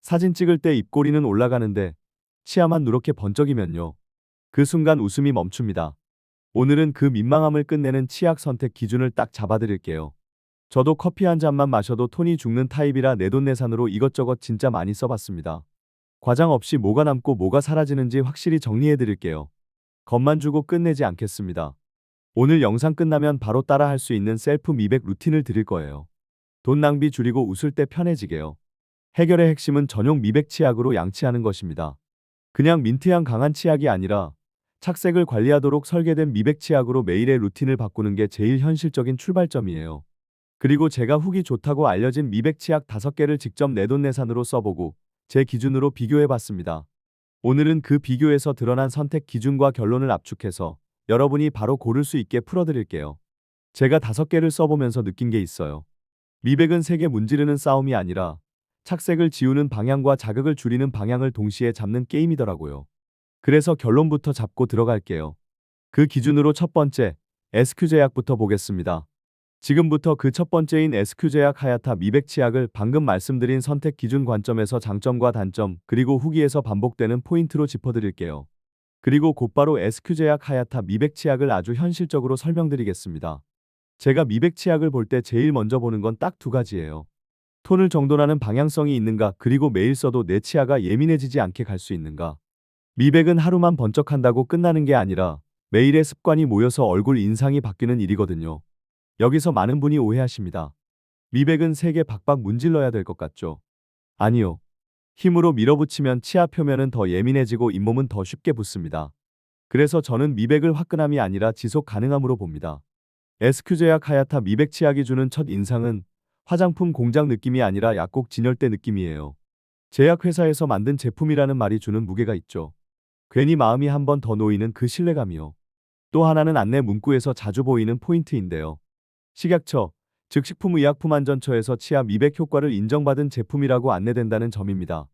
사진 찍을 때 입꼬리는 올라가는데 치아만 누렇게 번쩍이면요. 그 순간 웃음이 멈춥니다. 오늘은 그 민망함을 끝내는 치약 선택 기준을 딱 잡아드릴게요. 저도 커피 한 잔만 마셔도 톤이 죽는 타입이라 내돈내산으로 이것저것 진짜 많이 써봤습니다. 과장 없이 뭐가 남고 뭐가 사라지는지 확실히 정리해드릴게요. 겁만 주고 끝내지 않겠습니다. 오늘 영상 끝나면 바로 따라 할 수 있는 셀프 미백 루틴을 드릴 거예요. 돈 낭비 줄이고 웃을 때 편해지게요. 해결의 핵심은 전용 미백 치약으로 양치하는 것입니다. 그냥 민트향 강한 치약이 아니라 착색을 관리하도록 설계된 미백 치약으로 매일의 루틴을 바꾸는 게 제일 현실적인 출발점이에요. 그리고 제가 후기 좋다고 알려진 미백 치약 5개를 직접 내돈내산으로 써보고 제 기준으로 비교해봤습니다. 오늘은 그 비교에서 드러난 선택 기준과 결론을 압축해서 여러분이 바로 고를 수 있게 풀어드릴게요. 제가 5개를 써보면서 느낀 게 있어요. 미백은 색에 문지르는 싸움이 아니라 착색을 지우는 방향과 자극을 줄이는 방향을 동시에 잡는 게임이더라고요. 그래서 결론부터 잡고 들어갈게요. 그 기준으로 첫 번째, SQ제약부터 보겠습니다. 지금부터 그 첫 번째인 SQ제약 하야타 미백 치약을 방금 말씀드린 선택 기준 관점에서 장점과 단점, 그리고 후기에서 반복되는 포인트로 짚어드릴게요. 그리고 곧바로 SQ제약 하야타 미백 치약을 아주 현실적으로 설명드리겠습니다. 제가 미백 치약을 볼 때 제일 먼저 보는 건 딱 2가지예요. 톤을 정돈하는 방향성이 있는가, 그리고 매일 써도 내 치아가 예민해지지 않게 갈 수 있는가. 미백은 하루만 번쩍한다고 끝나는 게 아니라 매일의 습관이 모여서 얼굴 인상이 바뀌는 일이거든요. 여기서 많은 분이 오해하십니다. 미백은 세게 박박 문질러야 될 것 같죠? 아니요. 힘으로 밀어붙이면 치아 표면은 더 예민해지고 잇몸은 더 쉽게 붓습니다. 그래서 저는 미백을 화끈함이 아니라 지속 가능함으로 봅니다. SQ제약 하야타 미백 치약이 주는 첫 인상은 화장품 공장 느낌이 아니라 약국 진열대 느낌이에요. 제약회사에서 만든 제품이라는 말이 주는 무게가 있죠. 괜히 마음이 한 번 더 놓이는 그 신뢰감이요. 또 하나는 안내 문구에서 자주 보이는 포인트인데요. 식약처, 즉 식품의약품안전처에서 치아 미백 효과를 인정받은 제품이라고 안내된다는 점입니다.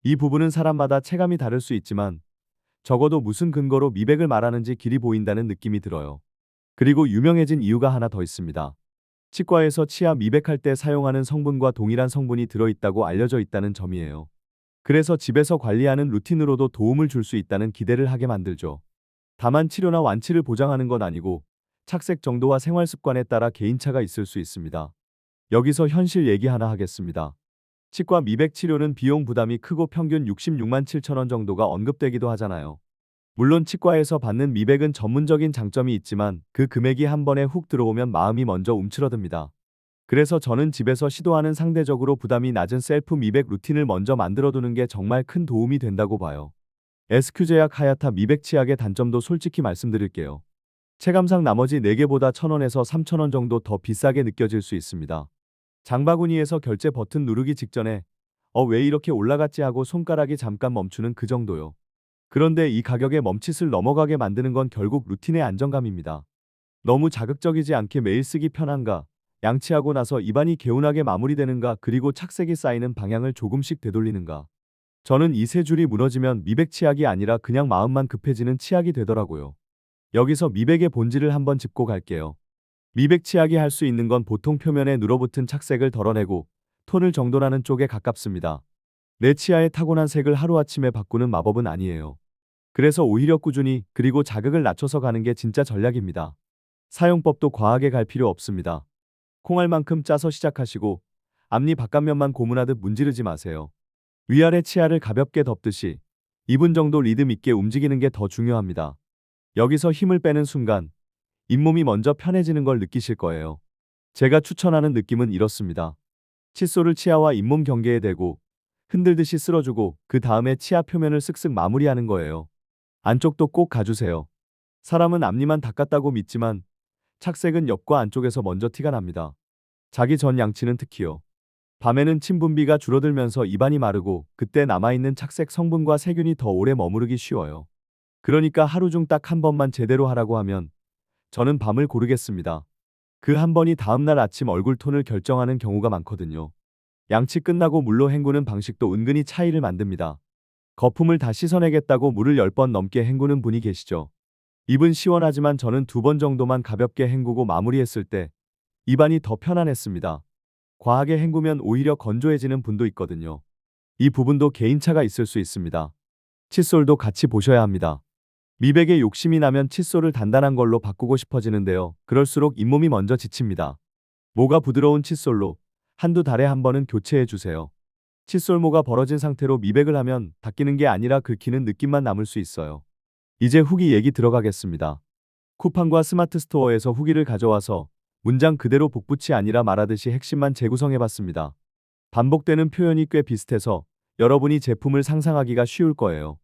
이 부분은 사람마다 체감이 다를 수 있지만 적어도 무슨 근거로 미백을 말하는지 길이 보인다는 느낌이 들어요. 그리고 유명해진 이유가 하나 더 있습니다. 치과에서 치아 미백할 때 사용하는 성분과 동일한 성분이 들어있다고 알려져 있다는 점이에요. 그래서 집에서 관리하는 루틴으로도 도움을 줄 수 있다는 기대를 하게 만들죠. 다만 치료나 완치를 보장하는 건 아니고 착색 정도와 생활 습관에 따라 개인차가 있을 수 있습니다. 여기서 현실 얘기 하나 하겠습니다. 치과 미백 치료는 비용 부담이 크고 평균 66만 7천 원 정도가 언급되기도 하잖아요. 물론 치과에서 받는 미백은 전문적인 장점이 있지만 그 금액이 한 번에 훅 들어오면 마음이 먼저 움츠러듭니다. 그래서 저는 집에서 시도하는 상대적으로 부담이 낮은 셀프 미백 루틴을 먼저 만들어두는 게 정말 큰 도움이 된다고 봐요. SQ제약 하야타 미백 치약의 단점도 솔직히 말씀드릴게요. 체감상 나머지 4개보다 1,000원에서 3,000원 정도 더 비싸게 느껴질 수 있습니다. 장바구니에서 결제 버튼 누르기 직전에 왜 이렇게 올라갔지 하고 손가락이 잠깐 멈추는 그 정도요. 그런데 이 가격에 멈칫을 넘어가게 만드는 건 결국 루틴의 안정감입니다. 너무 자극적이지 않게 매일 쓰기 편한가, 양치하고 나서 입안이 개운하게 마무리되는가, 그리고 착색이 쌓이는 방향을 조금씩 되돌리는가. 저는 이 세 줄이 무너지면 미백 치약이 아니라 그냥 마음만 급해지는 치약이 되더라고요. 여기서 미백의 본질을 한번 짚고 갈게요. 미백 치약이 할 수 있는 건 보통 표면에 눌어붙은 착색을 덜어내고 톤을 정돈하는 쪽에 가깝습니다. 내 치아의 타고난 색을 하루아침에 바꾸는 마법은 아니에요. 그래서 오히려 꾸준히 그리고 자극을 낮춰서 가는 게 진짜 전략입니다. 사용법도 과하게 갈 필요 없습니다. 콩알만큼 짜서 시작하시고 앞니 바깥면만 고문하듯 문지르지 마세요. 위아래 치아를 가볍게 덮듯이 2분 정도 리듬 있게 움직이는 게 더 중요합니다. 여기서 힘을 빼는 순간 잇몸이 먼저 편해지는 걸 느끼실 거예요. 제가 추천하는 느낌은 이렇습니다. 칫솔을 치아와 잇몸 경계에 대고 흔들듯이 쓸어주고 그 다음에 치아 표면을 쓱쓱 마무리하는 거예요. 안쪽도 꼭 가주세요. 사람은 앞니만 닦았다고 믿지만 착색은 옆과 안쪽에서 먼저 티가 납니다. 자기 전 양치는 특히요. 밤에는 침 분비가 줄어들면서 입안이 마르고 그때 남아있는 착색 성분과 세균이 더 오래 머무르기 쉬워요. 그러니까 하루 중 딱 한 번만 제대로 하라고 하면 저는 밤을 고르겠습니다. 그 한 번이 다음날 아침 얼굴 톤을 결정하는 경우가 많거든요. 양치 끝나고 물로 헹구는 방식도 은근히 차이를 만듭니다. 거품을 다 씻어내겠다고 물을 10번 넘게 헹구는 분이 계시죠. 입은 시원하지만 저는 2번 정도만 가볍게 헹구고 마무리했을 때 입안이 더 편안했습니다. 과하게 헹구면 오히려 건조해지는 분도 있거든요. 이 부분도 개인차가 있을 수 있습니다. 칫솔도 같이 보셔야 합니다. 미백에 욕심이 나면 칫솔을 단단한 걸로 바꾸고 싶어지는데요. 그럴수록 잇몸이 먼저 지칩니다. 모가 부드러운 칫솔로 한두 달에 한 번은 교체해 주세요. 칫솔모가 벌어진 상태로 미백을 하면 닦이는 게 아니라 긁히는 느낌만 남을 수 있어요. 이제 후기 얘기 들어가겠습니다. 쿠팡과 스마트 스토어에서 후기를 가져와서 문장 그대로 복붙이 아니라 말하듯이 핵심만 재구성해봤습니다. 반복되는 표현이 꽤 비슷해서 여러분이 제품을 상상하기가 쉬울 거예요.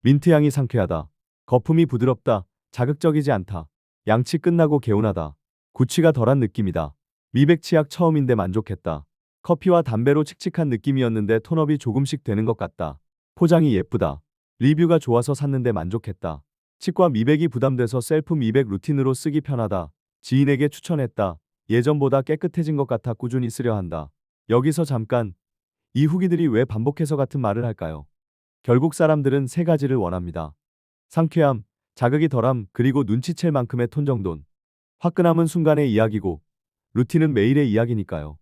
민트향이 상쾌하다. 거품이 부드럽다. 자극적이지 않다. 양치 끝나고 개운하다. 구취가 덜한 느낌이다. 미백 치약 처음인데 만족했다. 커피와 담배로 칙칙한 느낌이었는데 톤업이 조금씩 되는 것 같다. 포장이 예쁘다. 리뷰가 좋아서 샀는데 만족했다. 치과 미백이 부담돼서 셀프 미백 루틴으로 쓰기 편하다. 지인에게 추천했다. 예전보다 깨끗해진 것 같아 꾸준히 쓰려 한다. 여기서 잠깐, 이 후기들이 왜 반복해서 같은 말을 할까요? 결국 사람들은 세 가지를 원합니다. 상쾌함, 자극이 덜함, 그리고 눈치챌 만큼의 톤 정돈. 화끈함은 순간의 이야기고, 루틴은 매일의 이야기니까요.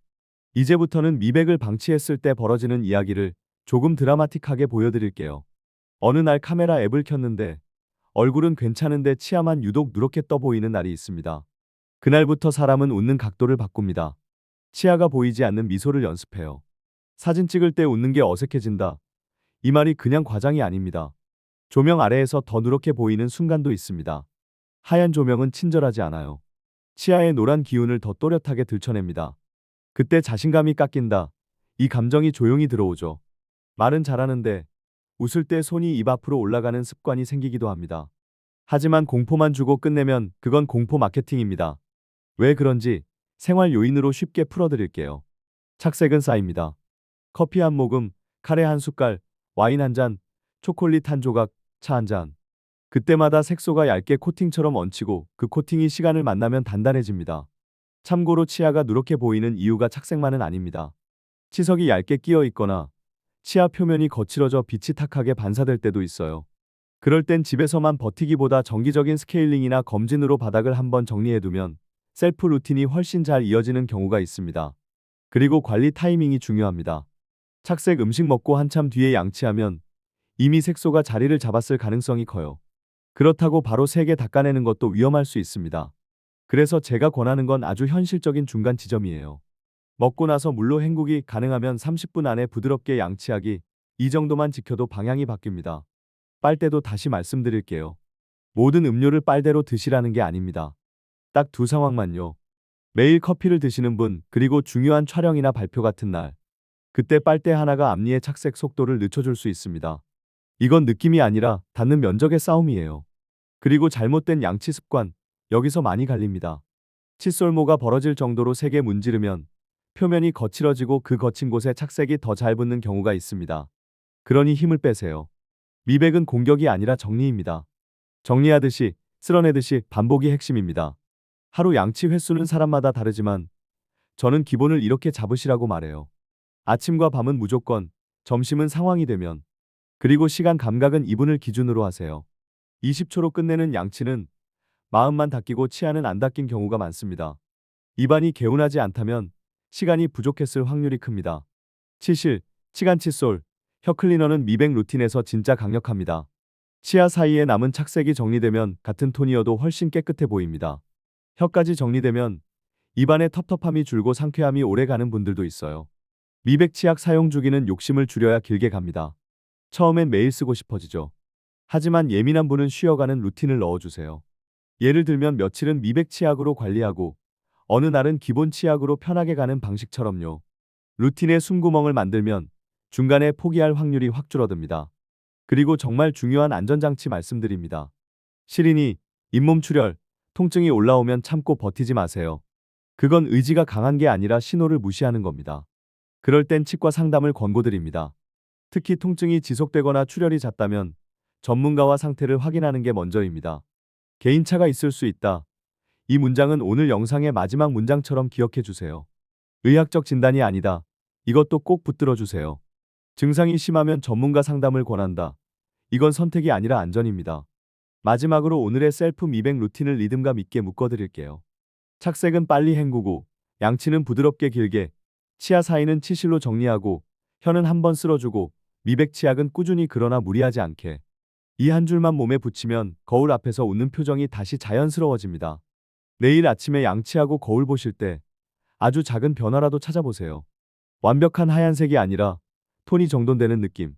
이제부터는 미백을 방치했을 때 벌어지는 이야기를 조금 드라마틱하게 보여드릴게요. 어느 날 카메라 앱을 켰는데 얼굴은 괜찮은데 치아만 유독 누렇게 떠 보이는 날이 있습니다. 그날부터 사람은 웃는 각도를 바꿉니다. 치아가 보이지 않는 미소를 연습해요. 사진 찍을 때 웃는 게 어색해진다. 이 말이 그냥 과장이 아닙니다. 조명 아래에서 더 누렇게 보이는 순간도 있습니다. 하얀 조명은 친절하지 않아요. 치아의 노란 기운을 더 또렷하게 들춰냅니다. 그때 자신감이 깎인다. 이 감정이 조용히 들어오죠. 말은 잘하는데 웃을 때 손이 입 앞으로 올라가는 습관이 생기기도 합니다. 하지만 공포만 주고 끝내면 그건 공포 마케팅입니다. 왜 그런지 생활 요인으로 쉽게 풀어드릴게요. 착색은 쌓입니다. 커피 한 모금, 카레 한 숟갈, 와인 한 잔, 초콜릿 한 조각, 차 한 잔. 그때마다 색소가 얇게 코팅처럼 얹히고 그 코팅이 시간을 만나면 단단해집니다. 참고로 치아가 누렇게 보이는 이유가 착색만은 아닙니다. 치석이 얇게 끼어 있거나 치아 표면이 거칠어져 빛이 탁하게 반사될 때도 있어요. 그럴 땐 집에서만 버티기보다 정기적인 스케일링이나 검진으로 바닥을 한번 정리해두면 셀프 루틴이 훨씬 잘 이어지는 경우가 있습니다. 그리고 관리 타이밍이 중요합니다. 착색 음식 먹고 한참 뒤에 양치하면 이미 색소가 자리를 잡았을 가능성이 커요. 그렇다고 바로 세게 닦아내는 것도 위험할 수 있습니다. 그래서 제가 권하는 건 아주 현실적인 중간 지점이에요. 먹고 나서 물로 헹구기, 가능하면 30분 안에 부드럽게 양치하기, 이 정도만 지켜도 방향이 바뀝니다. 빨대도 다시 말씀드릴게요. 모든 음료를 빨대로 드시라는 게 아닙니다. 딱 두 상황만요. 매일 커피를 드시는 분, 그리고 중요한 촬영이나 발표 같은 날. 그때 빨대 하나가 앞니의 착색 속도를 늦춰줄 수 있습니다. 이건 느낌이 아니라 닿는 면적의 싸움이에요. 그리고 잘못된 양치 습관, 여기서 많이 갈립니다. 칫솔모가 벌어질 정도로 세게 문지르면 표면이 거칠어지고 그 거친 곳에 착색이 더 잘 붙는 경우가 있습니다. 그러니 힘을 빼세요. 미백은 공격이 아니라 정리입니다. 정리하듯이, 쓸어내듯이 반복이 핵심입니다. 하루 양치 횟수는 사람마다 다르지만 저는 기본을 이렇게 잡으시라고 말해요. 아침과 밤은 무조건, 점심은 상황이 되면, 그리고 시간 감각은 2분을 기준으로 하세요. 20초로 끝내는 양치는 마음만 닦이고 치아는 안 닦인 경우가 많습니다. 입안이 개운하지 않다면 시간이 부족했을 확률이 큽니다. 치실, 치간 칫솔, 혀 클리너는 미백 루틴에서 진짜 강력합니다. 치아 사이에 남은 착색이 정리되면 같은 톤이어도 훨씬 깨끗해 보입니다. 혀까지 정리되면 입안의 텁텁함이 줄고 상쾌함이 오래 가는 분들도 있어요. 미백 치약 사용 주기는 욕심을 줄여야 길게 갑니다. 처음엔 매일 쓰고 싶어지죠. 하지만 예민한 분은 쉬어가는 루틴을 넣어주세요. 예를 들면 며칠은 미백 치약으로 관리하고 어느 날은 기본 치약으로 편하게 가는 방식처럼요. 루틴의 숨구멍을 만들면 중간에 포기할 확률이 확 줄어듭니다. 그리고 정말 중요한 안전장치 말씀드립니다. 시린이, 잇몸 출혈, 통증이 올라오면 참고 버티지 마세요. 그건 의지가 강한 게 아니라 신호를 무시하는 겁니다. 그럴 땐 치과 상담을 권고드립니다. 특히 통증이 지속되거나 출혈이 잦다면 전문가와 상태를 확인하는 게 먼저입니다. 개인차가 있을 수 있다. 이 문장은 오늘 영상의 마지막 문장처럼 기억해 주세요. 의학적 진단이 아니다. 이것도 꼭 붙들어 주세요. 증상이 심하면 전문가 상담을 권한다. 이건 선택이 아니라 안전입니다. 마지막으로 오늘의 셀프 미백 루틴을 리듬감 있게 묶어드릴게요. 착색은 빨리 헹구고, 양치는 부드럽게 길게, 치아 사이는 치실로 정리하고, 혀는 한번 쓸어주고 미백 치약은 꾸준히 그러나 무리하지 않게. 이 한 줄만 몸에 붙이면 거울 앞에서 웃는 표정이 다시 자연스러워집니다. 내일 아침에 양치하고 거울 보실 때 아주 작은 변화라도 찾아보세요. 완벽한 하얀색이 아니라 톤이 정돈되는 느낌.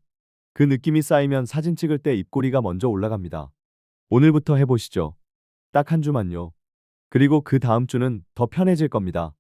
그 느낌이 쌓이면 사진 찍을 때 입꼬리가 먼저 올라갑니다. 오늘부터 해보시죠. 딱 한 주만요. 그리고 그 다음 주는 더 편해질 겁니다.